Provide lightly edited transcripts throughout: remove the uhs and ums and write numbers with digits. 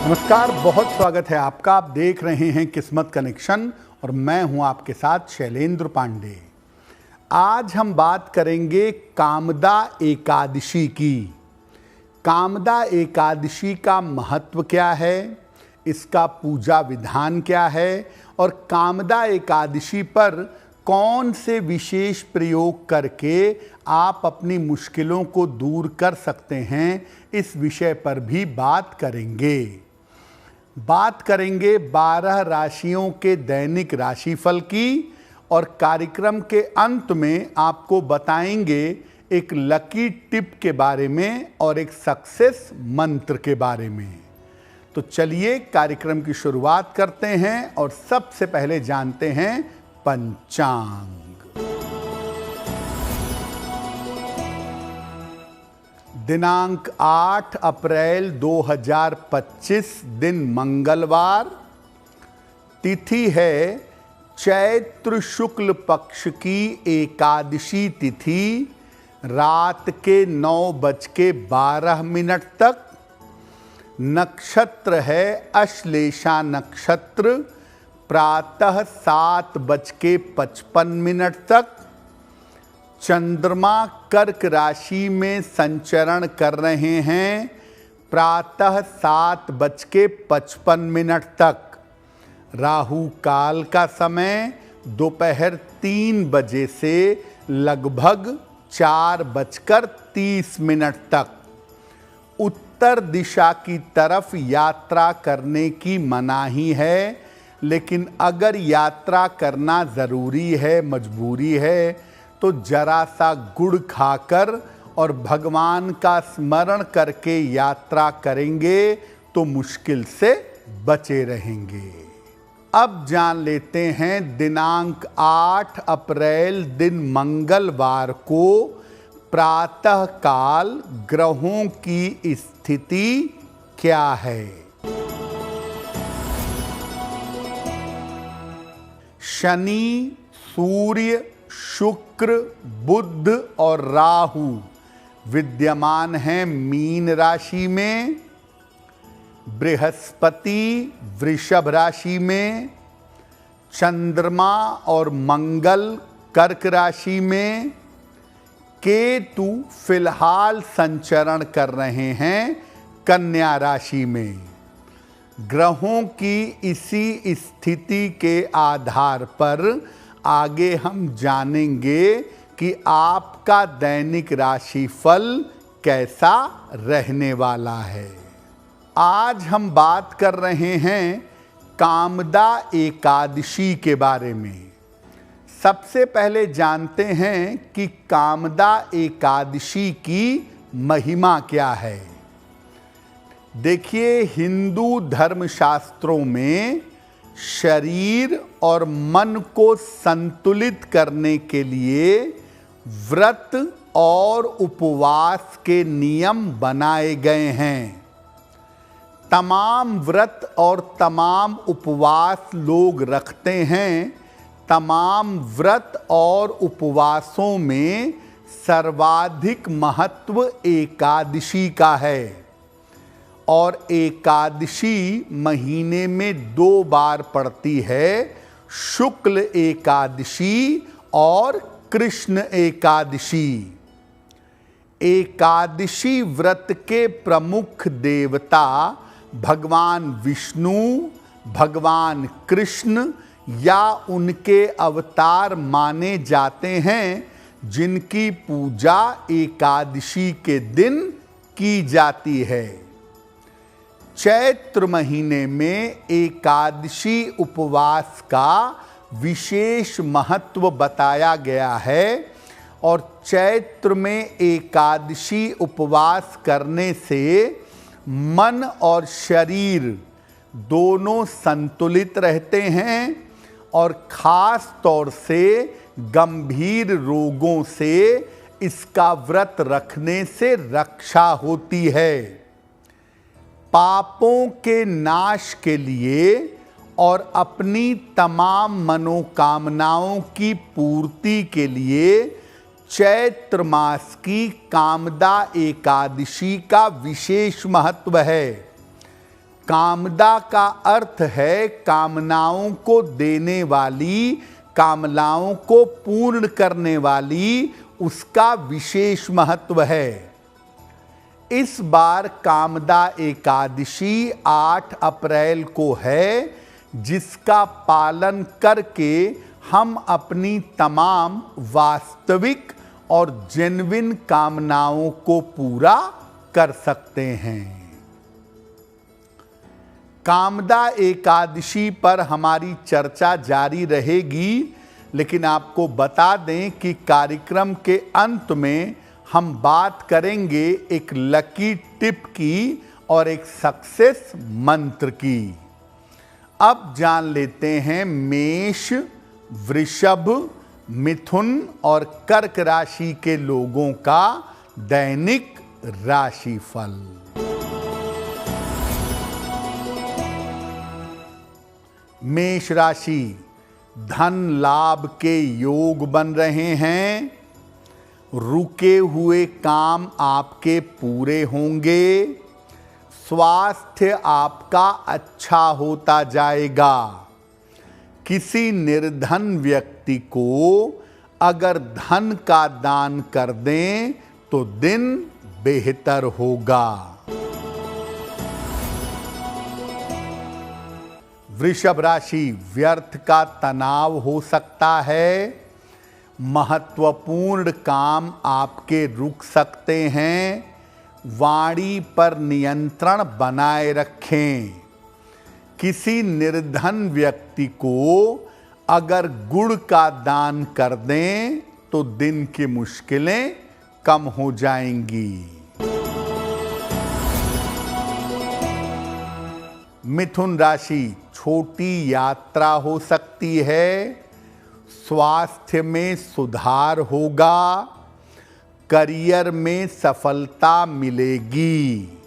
नमस्कार, बहुत स्वागत है आपका। आप देख रहे हैं किस्मत कनेक्शन और मैं हूं आपके साथ शैलेंद्र पांडे। आज हम बात करेंगे कामदा एकादशी की। कामदा एकादशी का महत्व क्या है, इसका पूजा विधान क्या है और कामदा एकादशी पर कौन से विशेष प्रयोग करके आप अपनी मुश्किलों को दूर कर सकते हैं, इस विषय पर भी बात करेंगे। बात करेंगे 12 राशियों के दैनिक राशिफल की और कार्यक्रम के अंत में आपको बताएंगे एक लकी टिप के बारे में और एक सक्सेस मंत्र के बारे में। तो चलिए कार्यक्रम की शुरुआत करते हैं और सबसे पहले जानते हैं पंचांग। दिनांक 8 अप्रैल 2025, दिन मंगलवार। तिथि है चैत्र शुक्ल पक्ष की एकादशी तिथि, रात के 9:12 तक। नक्षत्र है अश्लेषा नक्षत्र, प्रातः 7:55 तक। चंद्रमा कर्क राशि में संचरण कर रहे हैं, प्रातः 7:55 तक। राहु काल का समय दोपहर 3 बजे से लगभग 4:30 तक। उत्तर दिशा की तरफ यात्रा करने की मनाही है, लेकिन अगर यात्रा करना ज़रूरी है, मजबूरी है, तो जरा सा गुड़ खाकर और भगवान का स्मरण करके यात्रा करेंगे तो मुश्किल से बचे रहेंगे। अब जान लेते हैं दिनांक 8 अप्रैल दिन मंगलवार को प्रातः काल ग्रहों की स्थिति क्या है। शनि, सूर्य, शुक्र, बुध और राहु विद्यमान हैं मीन राशि में। बृहस्पति वृषभ राशि में। चंद्रमा और मंगल कर्क राशि में। केतु फिलहाल संचरण कर रहे हैं कन्या राशि में। ग्रहों की इसी स्थिति के आधार पर आगे हम जानेंगे कि आपका दैनिक राशिफल कैसा रहने वाला है। आज हम बात कर रहे हैं कामदा एकादशी के बारे में। सबसे पहले जानते हैं कि कामदा एकादशी की महिमा क्या है। देखिए, हिंदू धर्मशास्त्रों में शरीर और मन को संतुलित करने के लिए व्रत और उपवास के नियम बनाए गए हैं। तमाम व्रत और तमाम उपवास लोग रखते हैं। तमाम व्रत और उपवासों में सर्वाधिक महत्व एकादशी का है और एकादशी महीने में 2 बार पड़ती है, शुक्ल एकादशी और कृष्ण एकादशी। एकादशी व्रत के प्रमुख देवता भगवान विष्णु, भगवान कृष्ण या उनके अवतार माने जाते हैं, जिनकी पूजा एकादशी के दिन की जाती है। चैत्र महीने में एकादशी उपवास का विशेष महत्व बताया गया है और चैत्र में एकादशी उपवास करने से मन और शरीर दोनों संतुलित रहते हैं और खास तौर से गंभीर रोगों से इसका व्रत रखने से रक्षा होती है। पापों के नाश के लिए और अपनी तमाम मनोकामनाओं की पूर्ति के लिए चैत्र मास की कामदा एकादशी का विशेष महत्व है। कामदा का अर्थ है कामनाओं को देने वाली, कामनाओं को पूर्ण करने वाली, उसका विशेष महत्व है। इस बार कामदा एकादशी 8 अप्रैल को है, जिसका पालन करके हम अपनी तमाम वास्तविक और जेन्युइन कामनाओं को पूरा कर सकते हैं। कामदा एकादशी पर हमारी चर्चा जारी रहेगी, लेकिन आपको बता दें कि कार्यक्रम के अंत में हम बात करेंगे एक लकी टिप की और एक सक्सेस मंत्र की। अब जान लेते हैं मेष, वृषभ, मिथुन और कर्क राशि के लोगों का दैनिक राशिफल। मेष राशि, धन लाभ के योग बन रहे हैं। रुके हुए काम आपके पूरे होंगे। स्वास्थ्य आपका अच्छा होता जाएगा। किसी निर्धन व्यक्ति को अगर धन का दान कर दें तो दिन बेहतर होगा। वृषभ राशि, व्यर्थ का तनाव हो सकता है। महत्वपूर्ण काम आपके रुक सकते हैं। वाणी पर नियंत्रण बनाए रखें। किसी निर्धन व्यक्ति को अगर गुड़ का दान कर दें तो दिन की मुश्किलें कम हो जाएंगी। मिथुन राशि, छोटी यात्रा हो सकती है। स्वास्थ्य में सुधार होगा। करियर में सफलता मिलेगी।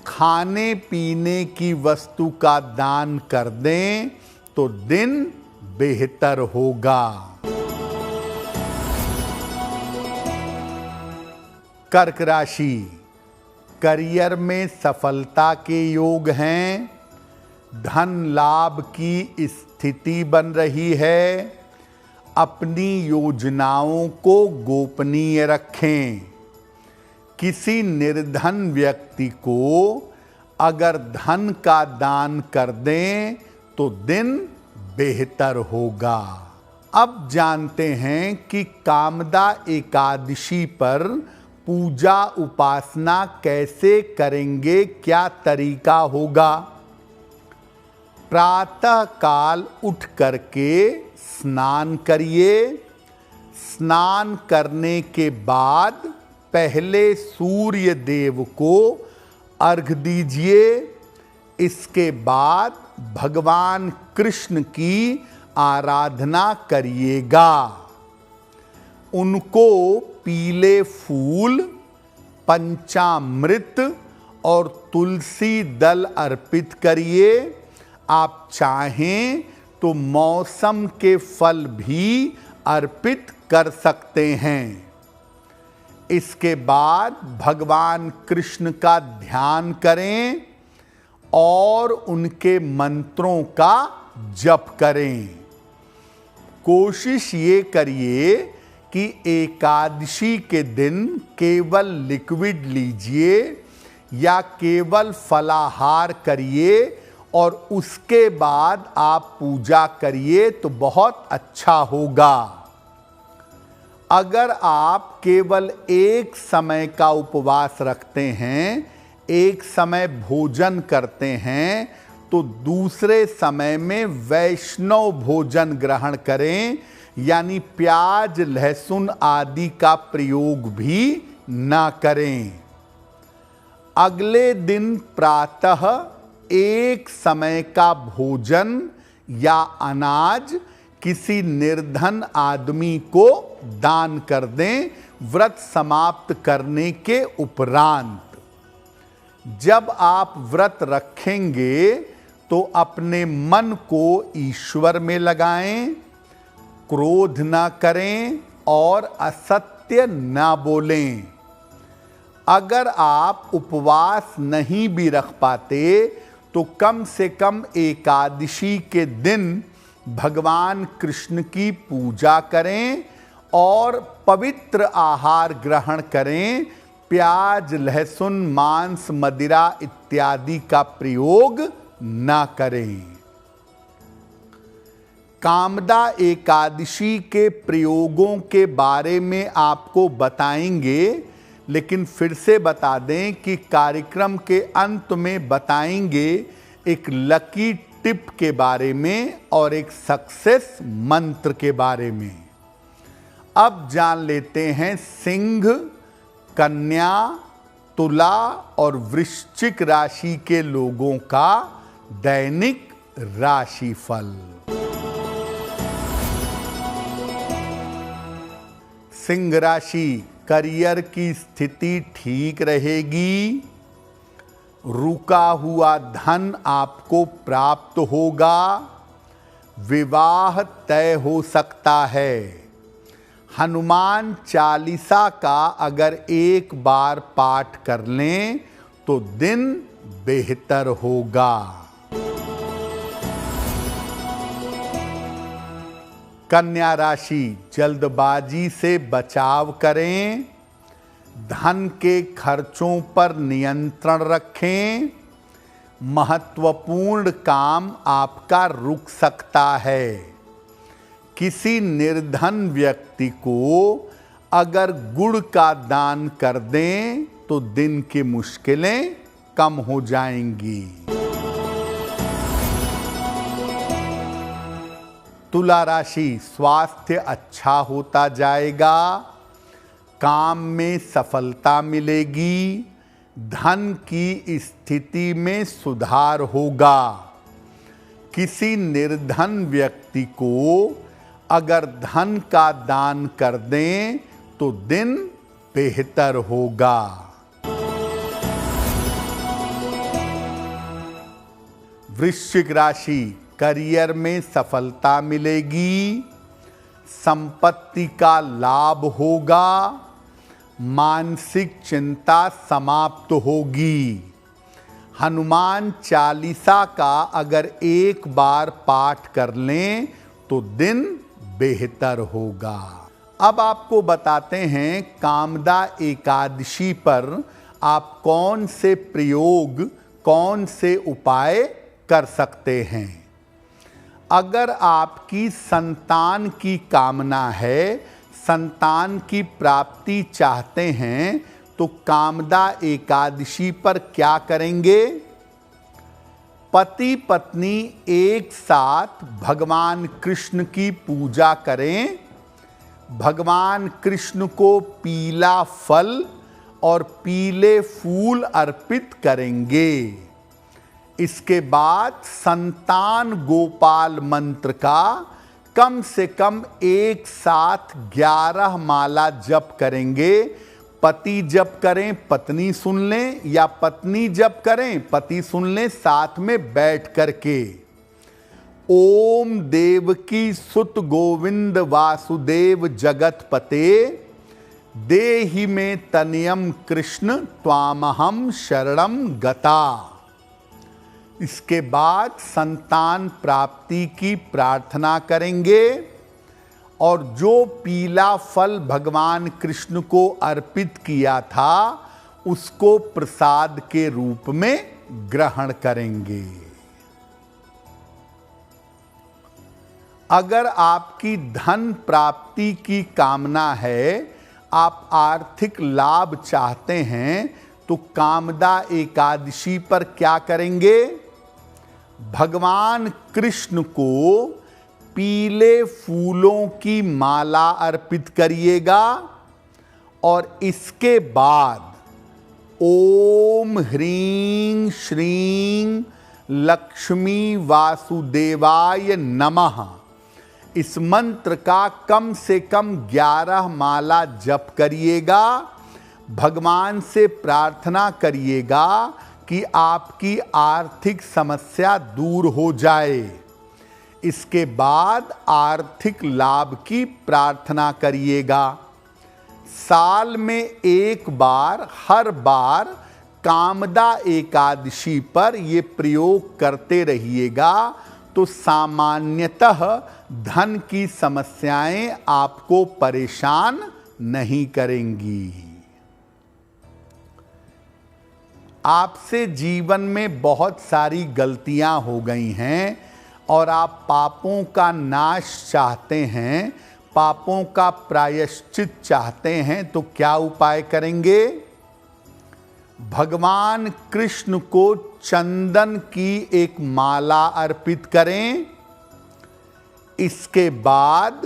खाने पीने की वस्तु का दान कर दें तो दिन बेहतर होगा। कर्क राशि, करियर में सफलता के योग हैं। धन लाभ की स्थिति बन रही है। अपनी योजनाओं को गोपनीय रखें। किसी निर्धन व्यक्ति को अगर धन का दान कर दें तो दिन बेहतर होगा। अब जानते हैं कि कामदा एकादशी पर पूजा उपासना कैसे करेंगे, क्या तरीका होगा। प्रातः काल उठ करके स्नान करिए। स्नान करने के बाद पहले सूर्य देव को अर्घ दीजिए। इसके बाद भगवान कृष्ण की आराधना करिएगा। उनको पीले फूल, पंचामृत और तुलसी दल अर्पित करिए। आप चाहें तो मौसम के फल भी अर्पित कर सकते हैं। इसके बाद भगवान कृष्ण का ध्यान करें और उनके मंत्रों का जप करें। कोशिश ये करिए कि एकादशी के दिन केवल लिक्विड लीजिए या केवल फलाहार करिए और उसके बाद आप पूजा करिए तो बहुत अच्छा होगा। अगर आप केवल एक समय का उपवास रखते हैं, एक समय भोजन करते हैं, तो दूसरे समय में वैष्णव भोजन ग्रहण करें, यानी प्याज, लहसुन आदि का प्रयोग भी ना करें। अगले दिन प्रातः एक समय का भोजन या अनाज किसी निर्धन आदमी को दान कर दें व्रत समाप्त करने के उपरांत। जब आप व्रत रखेंगे तो अपने मन को ईश्वर में लगाएं, क्रोध न करें और असत्य न बोलें। अगर आप उपवास नहीं भी रख पाते तो कम से कम एकादशी के दिन भगवान कृष्ण की पूजा करें और पवित्र आहार ग्रहण करें। प्याज, लहसुन, मांस, मदिरा इत्यादि का प्रयोग न करें। कामदा एकादशी के प्रयोगों के बारे में आपको बताएंगे, लेकिन फिर से बता दें कि कार्यक्रम के अंत में बताएंगे एक लकी टिप के बारे में और एक सक्सेस मंत्र के बारे में। अब जान लेते हैं सिंह, कन्या, तुला और वृश्चिक राशि के लोगों का दैनिक राशिफल। सिंह राशि, करियर की स्थिति ठीक रहेगी। रुका हुआ धन आपको प्राप्त होगा। विवाह तय हो सकता है। हनुमान चालीसा का अगर एक बार पाठ कर लें तो दिन बेहतर होगा। कन्या राशि, जल्दबाजी से बचाव करें। धन के खर्चों पर नियंत्रण रखें। महत्वपूर्ण काम आपका रुक सकता है। किसी निर्धन व्यक्ति को अगर गुड़ का दान कर दें तो दिन की मुश्किलें कम हो जाएंगी। तुला राशि, स्वास्थ्य अच्छा होता जाएगा। काम में सफलता मिलेगी। धन की स्थिति में सुधार होगा। किसी निर्धन व्यक्ति को अगर धन का दान कर दें तो दिन बेहतर होगा। वृश्चिक राशि, करियर में सफलता मिलेगी। संपत्ति का लाभ होगा। मानसिक चिंता समाप्त होगी। हनुमान चालीसा का अगर एक बार पाठ कर लें तो दिन बेहतर होगा। अब आपको बताते हैं कामदा एकादशी पर आप कौन से प्रयोग, कौन से उपाय कर सकते हैं। अगर आपकी संतान की कामना है, संतान की प्राप्ति चाहते हैं, तो कामदा एकादशी पर क्या करेंगे? पति पत्नी एक साथ भगवान कृष्ण की पूजा करें। भगवान कृष्ण को पीला फल और पीले फूल अर्पित करेंगे। इसके बाद संतान गोपाल मंत्र का कम से कम एक साथ 11 माला जप करेंगे। पति जप करें, पत्नी सुन लें, या पत्नी जप करें, पति सुन लें, साथ में बैठ करके। ओम देवकी सुत गोविंद वासुदेव जगतपते देहि में तनयम कृष्ण त्वामहम शरणम गता। इसके बाद संतान प्राप्ति की प्रार्थना करेंगे और जो पीला फल भगवान कृष्ण को अर्पित किया था उसको प्रसाद के रूप में ग्रहण करेंगे। अगर आपकी धन प्राप्ति की कामना है, आप आर्थिक लाभ चाहते हैं, तो कामदा एकादशी पर क्या करेंगे? भगवान कृष्ण को पीले फूलों की माला अर्पित करिएगा और इसके बाद ओम ह्रीं श्रीं लक्ष्मी वासुदेवाय नमः इस मंत्र का कम से कम 11 माला जप करिएगा। भगवान से प्रार्थना करिएगा कि आपकी आर्थिक समस्या दूर हो जाए। इसके बाद आर्थिक लाभ की प्रार्थना करिएगा। साल में एक बार, हर बार कामदा एकादशी पर ये प्रयोग करते रहिएगा तो सामान्यतः धन की समस्याएं आपको परेशान नहीं करेंगी। आपसे जीवन में बहुत सारी गलतियां हो गई हैं और आप पापों का नाश चाहते हैं, पापों का प्रायश्चित चाहते हैं, तो क्या उपाय करेंगे? भगवान कृष्ण को चंदन की एक माला अर्पित करें। इसके बाद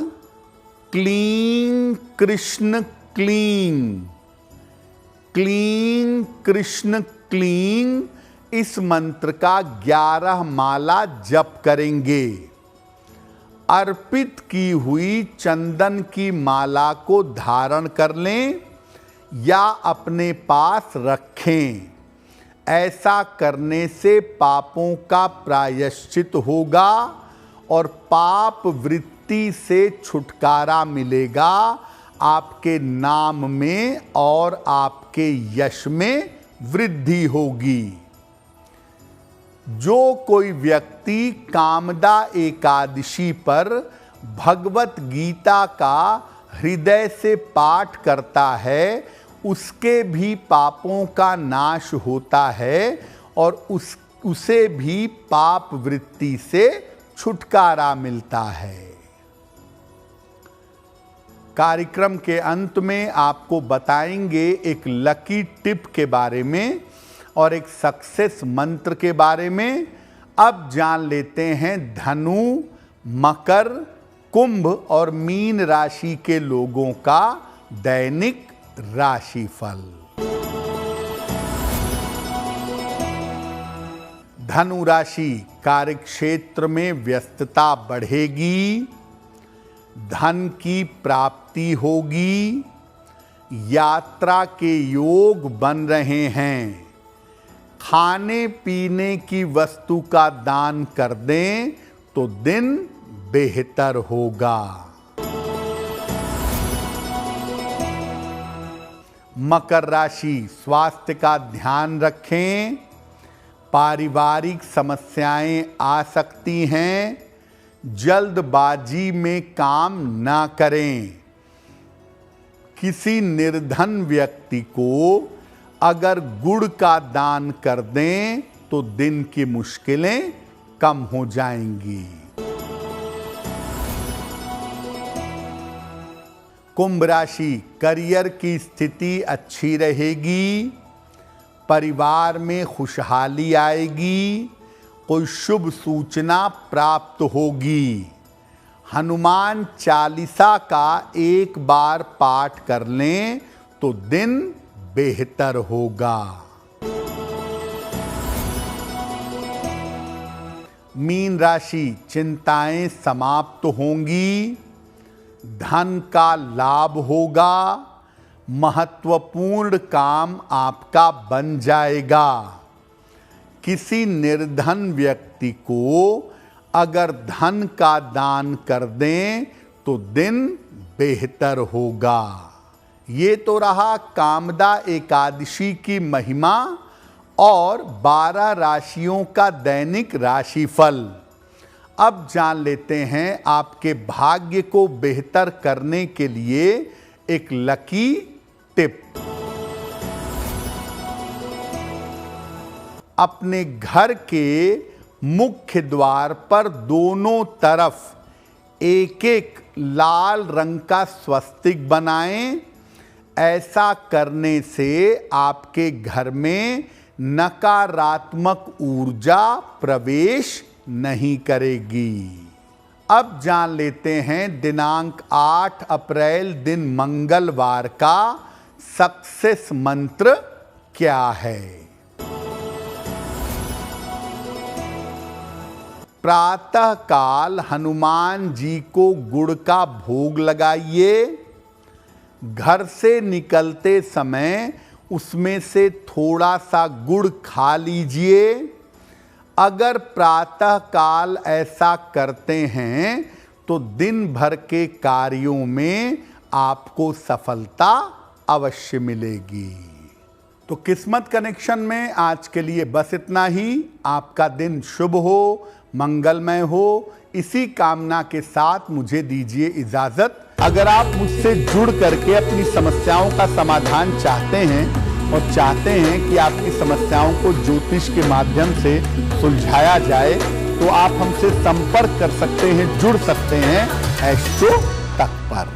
क्लीं कृष्ण क्लीं, क्लीं कृष्ण क्लीं इस मंत्र का 11 माला जप करेंगे। अर्पित की हुई चंदन की माला को धारण कर लें या अपने पास रखें। ऐसा करने से पापों का प्रायश्चित होगा और पाप वृत्ति से छुटकारा मिलेगा। आपके नाम में और आपके यश में वृद्धि होगी। जो कोई व्यक्ति कामदा एकादशी पर भगवत गीता का हृदय से पाठ करता है, उसके भी पापों का नाश होता है और उसे भी पाप वृत्ति से छुटकारा मिलता है। कार्यक्रम के अंत में आपको बताएंगे एक लकी टिप के बारे में और एक सक्सेस मंत्र के बारे में। अब जान लेते हैं धनु, मकर, कुंभ और मीन राशि के लोगों का दैनिक राशिफल। धनु राशि, कार्यक्षेत्र में व्यस्तता बढ़ेगी, धन की प्राप्ति होगी, यात्रा के योग बन रहे हैं। खाने पीने की वस्तु का दान कर दें तो दिन बेहतर होगा। मकर राशि, स्वास्थ्य का ध्यान रखें, पारिवारिक समस्याएं आ सकती हैं, जल्दबाजी में काम ना करें। किसी निर्धन व्यक्ति को अगर गुड़ का दान कर दें तो दिन की मुश्किलें कम हो जाएंगी। कुंभ राशि, करियर की स्थिति अच्छी रहेगी, परिवार में खुशहाली आएगी, कोई शुभ सूचना प्राप्त होगी। हनुमान चालीसा का एक बार पाठ कर लें तो दिन बेहतर होगा। मीन राशि, चिंताएं समाप्त होंगी, धन का लाभ होगा, महत्वपूर्ण काम आपका बन जाएगा। किसी निर्धन व्यक्ति को अगर धन का दान कर दें तो दिन बेहतर होगा। ये तो रहा कामदा एकादशी की महिमा और 12 राशियों का दैनिक राशिफल। अब जान लेते हैं आपके भाग्य को बेहतर करने के लिए एक लकी टिप। अपने घर के मुख्य द्वार पर दोनों तरफ एक एक लाल रंग का स्वस्तिक बनाएं। ऐसा करने से आपके घर में नकारात्मक ऊर्जा प्रवेश नहीं करेगी। अब जान लेते हैं दिनांक 8 अप्रैल दिन मंगलवार का सक्सेस मंत्र क्या है। प्रातः काल हनुमान जी को गुड़ का भोग लगाइए। घर से निकलते समय उसमें से थोड़ा सा गुड़ खा लीजिए। अगर प्रातः काल ऐसा करते हैं तो दिन भर के कार्यों में आपको सफलता अवश्य मिलेगी। तो किस्मत कनेक्शन में आज के लिए बस इतना ही। आपका दिन शुभ हो, मंगलमय हो, इसी कामना के साथ मुझे दीजिए इजाजत। अगर आप मुझसे जुड़ करके अपनी समस्याओं का समाधान चाहते हैं और चाहते हैं कि आपकी समस्याओं को ज्योतिष के माध्यम से सुलझाया जाए, तो आप हमसे संपर्क कर सकते हैं, जुड़ सकते हैं एस्ट्रो तक पर।